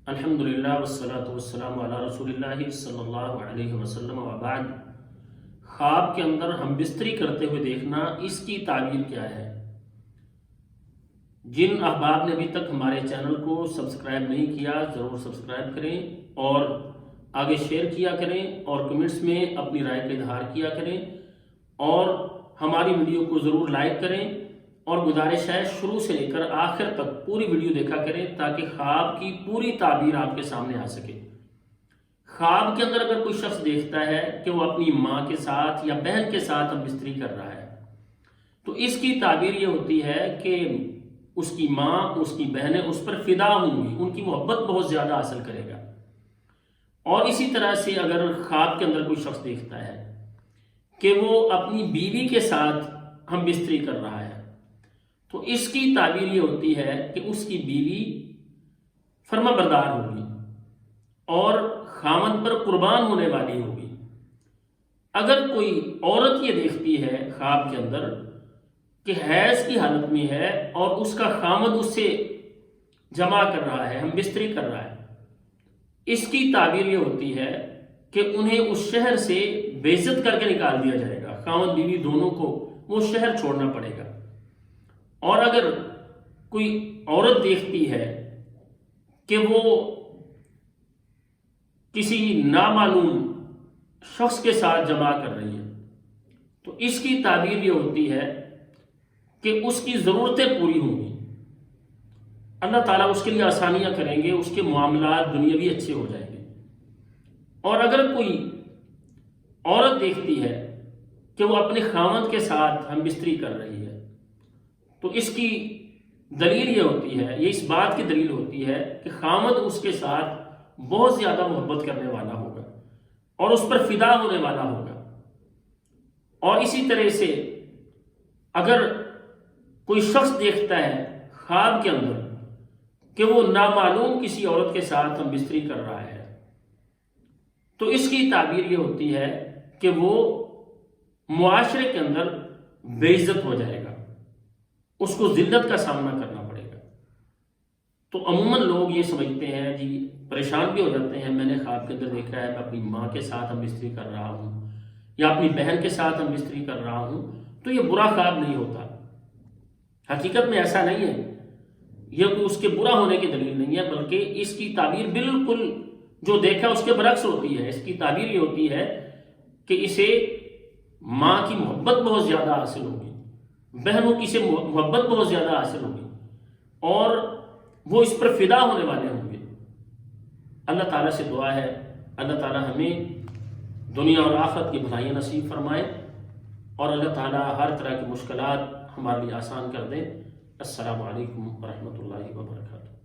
الحمدللہ والصلاة والسلام علی رسول اللہ صلی اللہ علیہ وسلم وبعد۔ خواب کے اندر ہم بستری کرتے ہوئے دیکھنا، اس کی تعبیر کیا ہے؟ جن احباب نے ابھی تک ہمارے چینل کو سبسکرائب نہیں کیا، ضرور سبسکرائب کریں اور آگے شیئر کیا کریں اور کمنٹس میں اپنی رائے کا اظہار کیا کریں اور ہماری ویڈیو کو ضرور لائک کریں اور گزارش ہے شروع سے لے کر آخر تک پوری ویڈیو دیکھا کریں تاکہ خواب کی پوری تعبیر آپ کے سامنے آ سکے۔ خواب کے اندر اگر کوئی شخص دیکھتا ہے کہ وہ اپنی ماں کے ساتھ یا بہن کے ساتھ اب بستری کر رہا ہے، تو اس کی تعبیر یہ ہوتی ہے کہ اس کی ماں، اس کی بہنیں اس پر فدا ہوں گی، ان کی محبت بہت زیادہ حاصل کرے گا۔ اور اسی طرح سے اگر خواب کے اندر کوئی شخص دیکھتا ہے کہ وہ اپنی بیوی کے ساتھ ہم بستری کر رہا ہے، تو اس کی تعبیر یہ ہوتی ہے کہ اس کی بیوی فرما بردار ہوگی اور خامد پر قربان ہونے والی ہوگی۔ اگر کوئی عورت یہ دیکھتی ہے خواب کے اندر کہ حیض کی حالت میں ہے اور اس کا خامد اس سے جمع کر رہا ہے، ہم بستری کر رہا ہے، اس کی تعبیر یہ ہوتی ہے کہ انہیں اس شہر سے بے عزت کر کے نکال دیا جائے گا، خامد بیوی دونوں کو وہ شہر چھوڑنا پڑے گا۔ اور اگر کوئی عورت دیکھتی ہے کہ وہ کسی نامعلوم شخص کے ساتھ جمع کر رہی ہے، تو اس کی تعبیر یہ ہوتی ہے کہ اس کی ضرورتیں پوری ہوں گی، اللہ تعالیٰ اس کے لیے آسانیاں کریں گے، اس کے معاملات دنیاوی اچھے ہو جائیں گے۔ اور اگر کوئی عورت دیکھتی ہے کہ وہ اپنے خامد کے ساتھ ہم بستری کر رہی ہے، تو اس کی دلیل یہ ہوتی ہے، یہ اس بات کی دلیل ہوتی ہے کہ خامد اس کے ساتھ بہت زیادہ محبت کرنے والا ہوگا اور اس پر فدا ہونے والا ہوگا۔ اور اسی طرح سے اگر کوئی شخص دیکھتا ہے خواب کے اندر کہ وہ نامعلوم کسی عورت کے ساتھ ہم بستری کر رہا ہے، تو اس کی تعبیر یہ ہوتی ہے کہ وہ معاشرے کے اندر بے عزت ہو جائے گا، اس کو ذلت کا سامنا کرنا پڑے گا۔ تو عموماً لوگ یہ سمجھتے ہیں، جی پریشان بھی ہو جاتے ہیں، میں نے خواب کے اندر دیکھا ہے میں اپنی ماں کے ساتھ ہم بستری کر رہا ہوں یا اپنی بہن کے ساتھ ہم بستری کر رہا ہوں، تو یہ برا خواب نہیں ہوتا۔ حقیقت میں ایسا نہیں ہے، یہ کوئی اس کے برا ہونے کی دلیل نہیں ہے، بلکہ اس کی تعبیر بالکل جو دیکھا اس کے برعکس ہوتی ہے۔ اس کی تعبیر یہ ہوتی ہے کہ اسے ماں کی محبت بہت زیادہ حاصل ہوگی، بہنوں کی سے محبت بہت زیادہ حاصل ہوگی اور وہ اس پر فدا ہونے والے ہوں گے۔ اللہ تعالیٰ سے دعا ہے اللہ تعالیٰ ہمیں دنیا اور آخرت کی بھلائیاں نصیب فرمائے اور اللہ تعالیٰ ہر طرح کی مشکلات ہمارے لیے آسان کر دے۔ السلام علیکم ورحمۃ اللہ وبرکاتہ۔